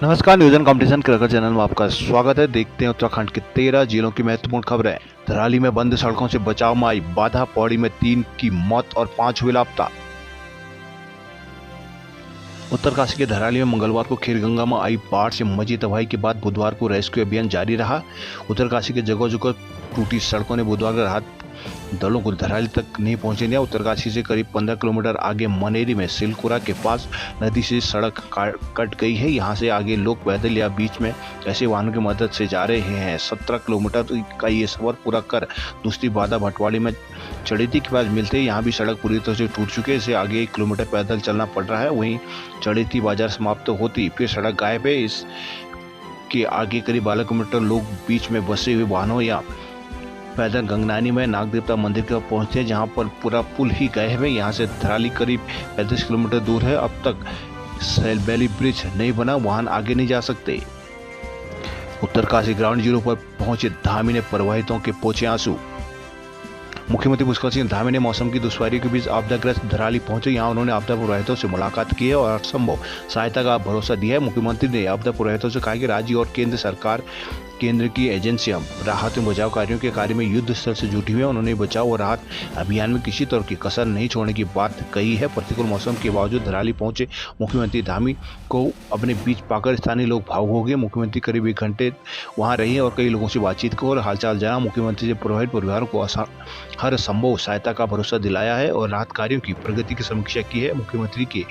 नमस्कार, news and competition cricket channel में आपका स्वागत है। देखते हैं उत्तराखंड के 13 जिलों की महत्वपूर्ण खबरें। धराली में बंद सड़कों से बचाव में आई बाधा, पौड़ी में 3 की मौत और 5 हुए लापता। उत्तरकाशी के धराली में मंगलवार को खीरगंगा में आई बाढ़ से मची तबाही के बाद बुधवार को रेस्क्यू अभियान जारी रहा। उत्तरकाशी के जगह जगह टूटी सड़कों ने बुधवार को राहत दलों को धराली तक नहीं पहुंचने दिया। उत्तरकाशी से करीब 15 किलोमीटर आगे मनेरी में सिलकुरा के पास नदी से सड़क कट गई है। यहां से आगे लोग पैदल या बीच में ऐसे वाहनों की मदद से जा रहे हैं। 17 किलोमीटर का ये सफर पूरा कर दूसरी बाधा भटवाड़ी में चड़ेती के पास मिलते यहाँ भी सड़क पूरी तरह से टूट चुके हैं। इसे आगे 1 किलोमीटर पैदल चलना पड़ रहा है। वहीं चड़ेती बाजार समाप्त होती फिर सड़क गायब है। इसके आगे करीब 12 किलोमीटर लोग बीच में बसे हुए वाहनों या पैदल गंगनानी में नाग देवता मंदिर के पहुंचे, जहां पर पूरा पुल ही गायब है। यहां से धराली करीब 35 किलोमीटर दूर है। अब तक सैलबैली ब्रिज नहीं बना, वाहन आगे नहीं जा सकते। उत्तरकाशी ग्राउंड जीरो पर पहुंचे धामी ने प्रभावितों के पोंछे आंसू। मुख्यमंत्री पुष्कर सिंह धामी ने मौसम की दुश्वारी के बीच आपदाग्रस्त धराली पहुंचे। यहां उन्होंने आपदा प्रभावितों से मुलाकात की है और हर संभव सहायता का भरोसा दिया है। मुख्यमंत्री ने आपदा प्रभावितों से कहा कि राज्य और केंद्र सरकार केंद्र की एजेंसियां राहत एवं बचाव कार्यों के कार्य में युद्ध स्तर से जुटी हुई हैं। उन्होंने बचाव और राहत अभियान में किसी तरह की कसर नहीं छोड़ने की बात कही है। प्रतिकूल मौसम के बावजूद धराली पहुंचे मुख्यमंत्री धामी को अपने बीच पाकर स्थानीय लोग भावुक हो गए। मुख्यमंत्री करीब 1 घंटे वहां रही और कई लोगों से बातचीत की और हालचाल जाना। मुख्यमंत्री से प्रभावित परिवारों को हर संभव सहायता का भरोसा दिलाया है और राहत कार्यों की प्रगति की समीक्षा की है। मुख्यमंत्री के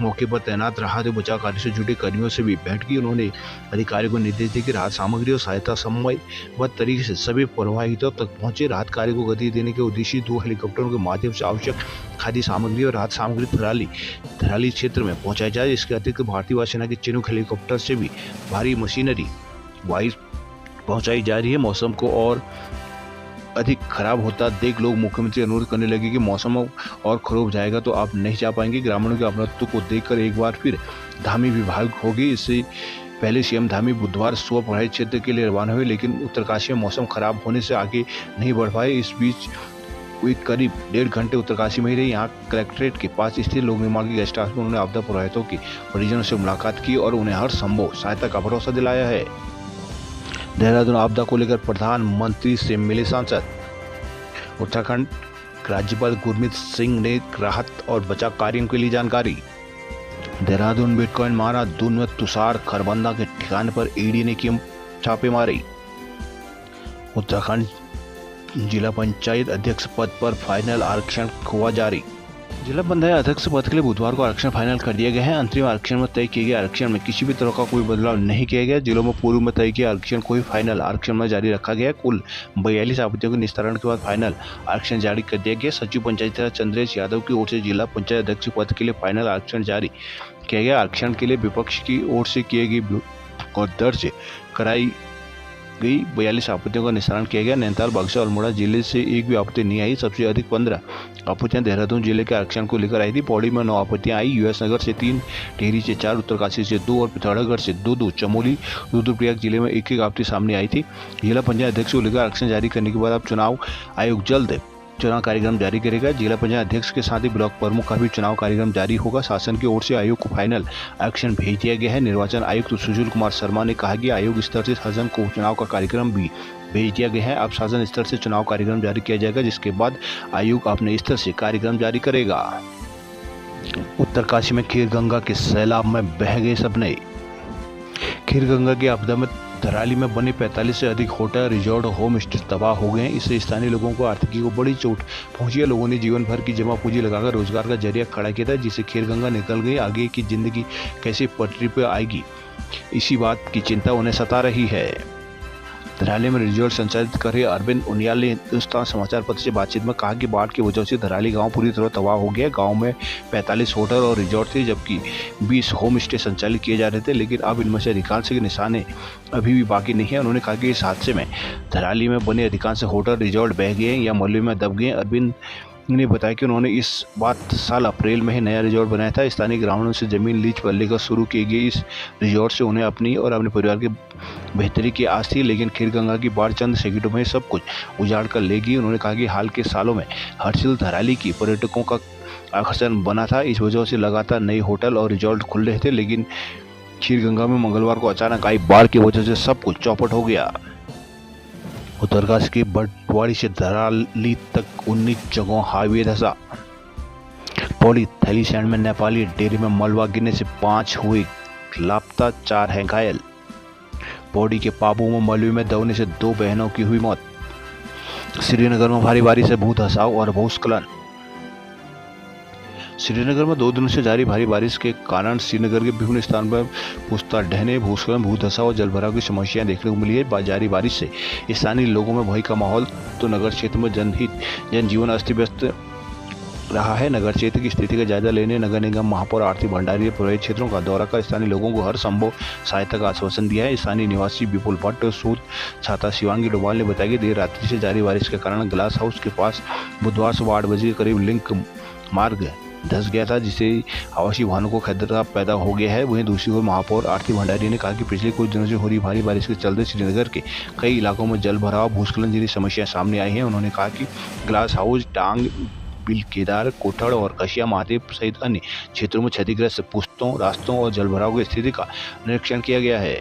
मौके पर तैनात राहत और बचाव कार्य से जुड़े कर्मियों से भी भेंट की। उन्होंने अधिकारियों को निर्देश दिए कि राहत सामग्री और सहायता समयबद्ध तरीके से सभी प्रभावितों तक पहुंचे। राहत कार्य को गति देने के उद्देश्य 2 हेलीकॉप्टरों के माध्यम से आवश्यक खाद्य सामग्री और राहत सामग्री धराली क्षेत्र में पहुंचाई जाए। इसके अतिरिक्त भारतीय वायुसेना के चिनूक हेलीकॉप्टर से भी भारी मशीनरी वायु पहुंचाई जा रही है। मौसम को और अधिक खराब होता देख लोग मुख्यमंत्री अनुरोध करने लगे कि मौसम और खराब जाएगा तो आप नहीं जा पाएंगे। ग्रामीणों के अपनत्व को देखकर एक बार फिर धामी विभाग होगी। इससे पहले सीएम धामी बुधवार सुबह प्रभावित क्षेत्र के लिए रवाना हुए, लेकिन उत्तरकाशी में मौसम खराब होने से आगे नहीं बढ़ पाए। इस बीच वे करीब 1.5 घंटे उत्तरकाशी में ही रहे। यहाँ कलेक्ट्रेट के पास स्थित लोक निर्माण के गेस्ट हाउस में उन्होंने आपदा प्रभावितों की परिजनों से मुलाकात की और उन्हें हर संभव सहायता का भरोसा दिलाया है। देहरादून आपदा को लेकर प्रधानमंत्री से मिले सांसद। उत्तराखंड राज्यपाल गुरमीत सिंह ने राहत और बचाव कार्यों के लिए जानकारी। देहरादून बिटकॉइन मारा, दून में तुषार खरबंदा के ठिकाने पर ईडी ने की छापेमारी। उत्तराखंड जिला पंचायत अध्यक्ष पद पर फाइनल आरक्षण हुआ जारी। जिला पंचायत अध्यक्ष पद के लिए बुधवार को आरक्षण फाइनल कर दिया गया है। अंतरिम आरक्षण में तय किए गए आरक्षण में किसी भी तरह का कोई बदलाव नहीं किया गया। जिलों में पूर्व में तय किया आरक्षण को ही फाइनल आरक्षण में जारी रखा गया। कुल 42 आपत्तियों के निस्तारण के बाद फाइनल आरक्षण जारी कर दिया गया। सचिव पंचायत राज चंद्रेश यादव की ओर से जिला पंचायत अध्यक्ष पद के लिए फाइनल आरक्षण जारी किया गया। आरक्षण के लिए विपक्ष की ओर से किए गए और दर्ज कराई गई 42 आपत्तियों का निस्तारण किया गया। नैनीताल, बक्सर और अल्मोड़ा जिले से एक भी आपत्ति नहीं आई। सबसे अधिक 15 आपत्तियां देहरादून जिले के आरक्षण को लेकर आई थी। पौड़ी में 9 आपत्तियां आई। यूएस नगर से 3, टिहरी से 4, उत्तरकाशी से 2 और पिथौरागढ़ से 2, चमोली, रुद्रप्रयाग जिले में 1 आपत्ति सामने आई थी। जिला पंचायत अध्यक्ष को लेकर आरक्षण जारी करने के बाद अब चुनाव आयोग जल्द चुनाव कार्यक्रम जारी करेगा। जिला पंचायत अध्यक्ष के साथ ही ब्लॉक प्रमुख का भी चुनाव कार्यक्रम जारी होगा। शासन की ओर से आयोग को फाइनल आरक्षण भेज दिया गया है। निर्वाचन आयुक्त सुशील कुमार शर्मा ने कहा कि आयोग स्तर से शासन को चुनाव का कार्यक्रम भी भेज दिया गया है। अब शासन स्तर से चुनाव कार्यक्रम जारी किया जाएगा, जिसके बाद आयोग अपने स्तर से कार्यक्रम जारी करेगा। उत्तरकाशी में खीरगंगा के सैलाब में बह गए सपने। खीरगंगा की आपदा में धराली में बने 45 से अधिक होटल, रिजॉर्ट और होम स्टे तबाह हो गए हैं। इससे स्थानीय लोगों को आर्थिकी को बड़ी चोट पहुंची है। लोगों ने जीवन भर की जमा पूंजी लगाकर रोजगार का जरिया खड़ा किया था, जिससे खीरगंगा निकल गई। आगे की जिंदगी कैसे पटरी पर आएगी, इसी बात की चिंता उन्हें सता रही है। धराली में रिजॉर्ट संचालित कर रहे अरविंद उनियाल ने हिंदुस्तान समाचार पत्र से बातचीत में कहा कि बाढ़ की वजह से धराली गांव पूरी तरह तबाह हो गया। गांव में 45 होटल और रिजॉर्ट थे, जबकि 20 होम स्टे संचालित किए जा रहे थे, लेकिन अब इनमें से अधिकांश के निशाने अभी भी बाकी नहीं है। उन्होंने कहा कि इस हादसे में धराली में बने अधिकांश होटल, रिजॉर्ट बह गए या मलबे में दब गए। अरविंद ने बताया कि उन्होंने इस बात साल अप्रैल में ही नया रिजॉर्ट बनाया था। स्थानीय ग्रामीणों से जमीन लीज पर लेकर शुरू की गई इस रिजॉर्ट से उन्हें अपनी और अपने परिवार की बेहतरी की आस थी, लेकिन खीरगंगा की बाढ़ चंद सेकंडों में सब कुछ उजाड़ कर लेगी। उन्होंने कहा कि हाल के सालों में हर्षिल धराली की पर्यटकों का आकर्षण बना था। इस वजह से लगातार नए होटल और रिजॉर्ट खुल रहे थे, लेकिन खीरगंगा में मंगलवार को अचानक आई बाढ़ की वजह से सब कुछ चौपट हो गया। उत्तरकाशी के बटवाड़ी से धराली तक 19 जगहों हाईवे धंसा। पौड़ी थैलीसैंड में नेपाली डेयरी में मलबा गिरने से 5 हुए लापता, 4 हैं घायल। पौड़ी के पाबू में मलबे में दबने से 2 बहनों की हुई मौत। श्रीनगर में भारी बारिश से भू धसाव और भूस्खलन। श्रीनगर में 2 दिनों से जारी भारी बारिश के कारण श्रीनगर के विभिन्न स्थानों पर पुस्ता ढहने, भूस्खलन, भू धसाव और जलभराव की समस्याएं देखने को मिली है। जारी बारिश से स्थानीय लोगों में भय का माहौल तो नगर क्षेत्र में जनजीवन अस्त व्यस्त रहा है। नगर क्षेत्र की स्थिति का जायजा लेने नगर निगम महापौर आरती भंडारी ने प्रभावित क्षेत्रों का दौरा कर स्थानीय लोगों को हर संभव सहायता का आश्वासन दिया है। स्थानीय निवासी विपुल भट्ट और सूद छाता शिवांगी डोभाल ने बताया कि देर रात्रि से जारी बारिश के कारण ग्लास हाउस के पास बुधवार सुबह 8 बजे के करीब लिंक मार्ग धंस गया था, जिससे आवासीय वाहनों को खतरा पैदा हो गया है। वहीं दूसरी ओर महापौर आरती भंडारी ने कहा कि पिछले कुछ दिनों से हो रही भारी बारिश के चलते श्रीनगर के कई इलाकों में जल भराव, भूस्खलन जैसी समस्याएं सामने आई हैं। उन्होंने कहा कि ग्लास हाउस, टांग बिलकेदार, कोठड़ और कशिया महादेव सहित अन्य क्षेत्रों में क्षतिग्रस्त पुस्तों, रास्तों और जलभराव की स्थिति का निरीक्षण किया गया है।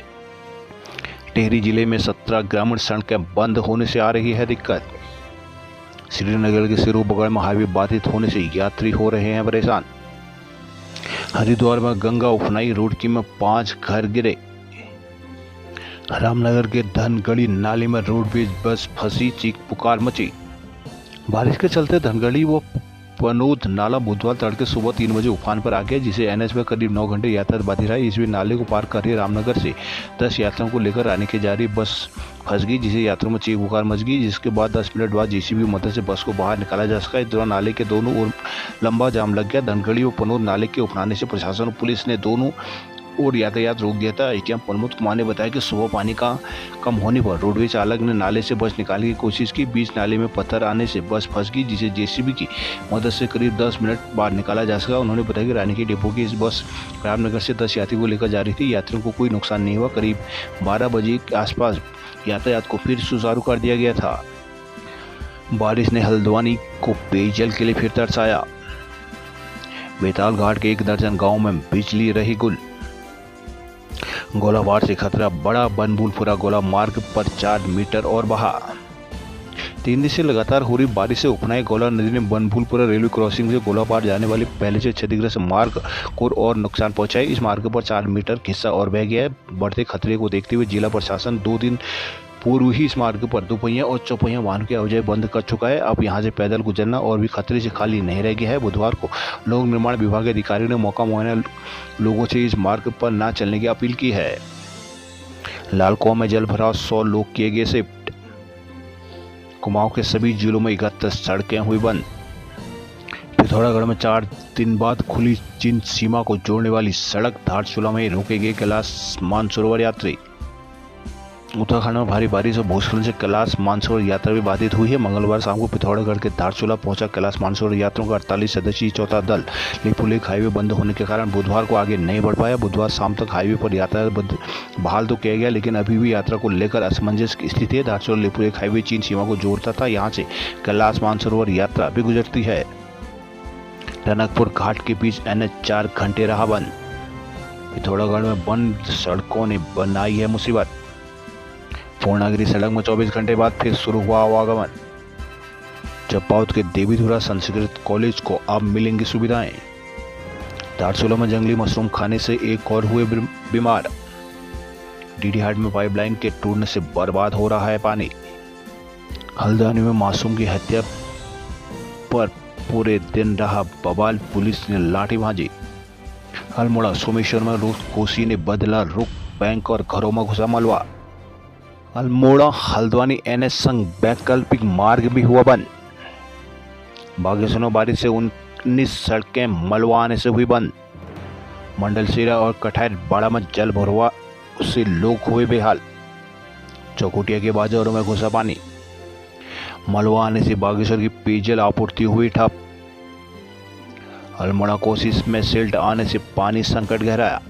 टिहरी जिले में 17 ग्रामीण सड़कें बंद होने से आ रही है दिक्कत। श्रीनगर के सिरू बगड़ में हाईवे बाधित होने से यात्री हो रहे हैं परेशान। हरिद्वार में गंगा उफनाई रोडकी में 5 घर गिरे। रामनगर के धनगढ़ी नाले में रोडवेज बस फंसी, चीख पुकार मची। बारिश के चलते धनगढ़ी व पनोद नाला बुधवार तड़के सुबह 3 बजे उफान पर आ गया, जिसे एनएच में करीब 9 घंटे यातायात बाधित रहा। इस बीच नाले को पार कर रही रामनगर से 10 यात्रियों को लेकर आने की जा रही बस फंस गई, जिसे यात्रियों में चीख पुकार मच गई, जिसके बाद 10 मिनट बाद जेसीबी मदद से बस को बाहर निकाला जा सका। इस दौरान नाले के दोनों ओर लंबा जाम लग गया। धनगढ़ी व पनोद नाले के उफनाने से प्रशासन और पुलिस ने दोनों और यातायात रोक दिया था। एटीएम प्रमोद कुमार ने बताया कि सुबह पानी का कम होने पर रोडवेज चालक ने नाले से बस निकालने की कोशिश की। बीच नाले में पत्थर आने से बस फंस गई, जिसे जेसीबी की मदद से करीब 10 मिनट बाद निकाला जा सका। उन्होंने बताया कि रानी की डिपो की इस बस रामनगर से 10 यात्रियों को लेकर जा रही थी। यात्रियों को कोई नुकसान नहीं हुआ। करीब 12 बजे के आसपास यातायात को फिर सुचारू कर दिया गया था। बारिश ने हल्द्वानी को पेयजल के लिए फिर तरसाया। बेताल घाट के 1 दर्जन गाँव में बिजली रही गुल। गोलाबार से खतरा बड़ा। बनभूलपुरा गोला मार्ग पर 4 मीटर और बहा। 3 दिन से लगातार हो रही बारिश से उफनाई गोला नदी ने बनभूलपुरा रेलवे क्रॉसिंग से गोलाबार जाने वाले पहले से क्षतिग्रस्त मार्ग को और नुकसान पहुंचाए। इस मार्ग पर 4 मीटर हिस्सा और बह गया है। बढ़ते खतरे को देखते हुए जिला प्रशासन 2 दिन पूर्व ही इस मार्ग पर दोपहिया और चौपहिया वाहनों की आवाजाही बंद कर चुका है। अब यहां से पैदल गुजरना और भी खतरे से खाली नहीं रह गया है। बुधवार को लोक निर्माण विभाग के अधिकारियों ने मौका मुआयना लोगों से इस मार्ग पर न चलने की अपील की है। लाल कुआं में जल भराव, 100 लोग किए गए शिफ्ट। कुमाऊं के सभी जिलों में 31 सड़कें हुई बंद। पिथौरागढ़ में 4 दिन बाद खुली चीन सीमा को जोड़ने वाली सड़क। धारचूला में रोके गए कैलाश मानसरोवर यात्री। उत्तराखंड में भारी बारिश और भूस्खलन से कैलाश मानसरोवर यात्रा भी बाधित हुई है। मंगलवार शाम को पिथौरागढ़ के धारचूला पहुंचा कैलाश मानसरोवर यात्रियों का 48 सदस्यीय चौथा दल लिपुलेख हाईवे बंद होने के कारण बुधवार को आगे नहीं बढ़ पाया। बुधवार शाम तक हाईवे पर यातायात बहाल तो किया गया, लेकिन अभी भी यात्रा को लेकर असमंजस की स्थिति है। धारचूला लिपुलेख हाईवे चीन सीमा को जोड़ता था। यहाँ से कैलाश मानसरोवर यात्रा भी गुजरती है। टनकपुर घाट के बीच NH 4 घंटे रहा बंद। पिथौरागढ़ में बंद सड़कों ने बनाई है मुसीबत। पूर्णागिरी सड़क में 24 घंटे बाद फिर शुरू हुआ आवागमन। चंपावत के देवीधुरा संस्कृत कॉलेज को अब मिलेंगी सुविधाएं। धारचूला में जंगली मशरूम खाने से एक और हुए बीमार। डीडीहाट में पाइपलाइन के टूटने से बर्बाद हो रहा है पानी। हल्द्वानी में मासूम की हत्या पर पूरे दिन रहा बवाल, पुलिस ने लाठीबाजी। अल्मोड़ा सोमेश्वर में रुक कोसी ने बदला रुख, बैंक और घरों में घुसा मलबा। अल्मोड़ा हल्द्वानी NH संग वैकल्पिक मार्ग भी हुआ बंद। बागेश्वर में बारिश से 19 सड़कें मलबा आने से हुई बंद। मंडलसेरा और कठैर बाड़ा में जल भरवा से लोग हुए बेहाल। चौकुटिया के बाजारों में घुसा पानी। मलबा आने से बागेश्वर की पेयजल आपूर्ति हुई ठप। अल्मोड़ा कोसी में सिल्ट आने से पानी संकट गहराया।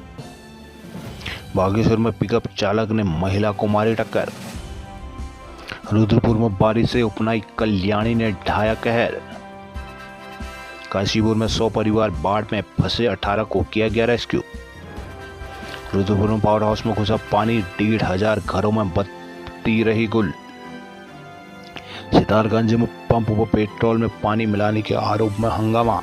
बागेश्वर में पिकअप चालक ने महिला को मारी टक्कर। रुद्रपुर में बारिश से उपनाई कल्याणी ने ढाया कहर। काशीपुर में 100 परिवार बाढ़ में फंसे, 18 को किया गया रेस्क्यू। रुद्रपुर पावर हाउस में घुसा पानी, 1,500 घरों में बत्ती रही गुल। सितारगंज में पंप व पेट्रोल में पानी मिलाने के आरोप में हंगामा।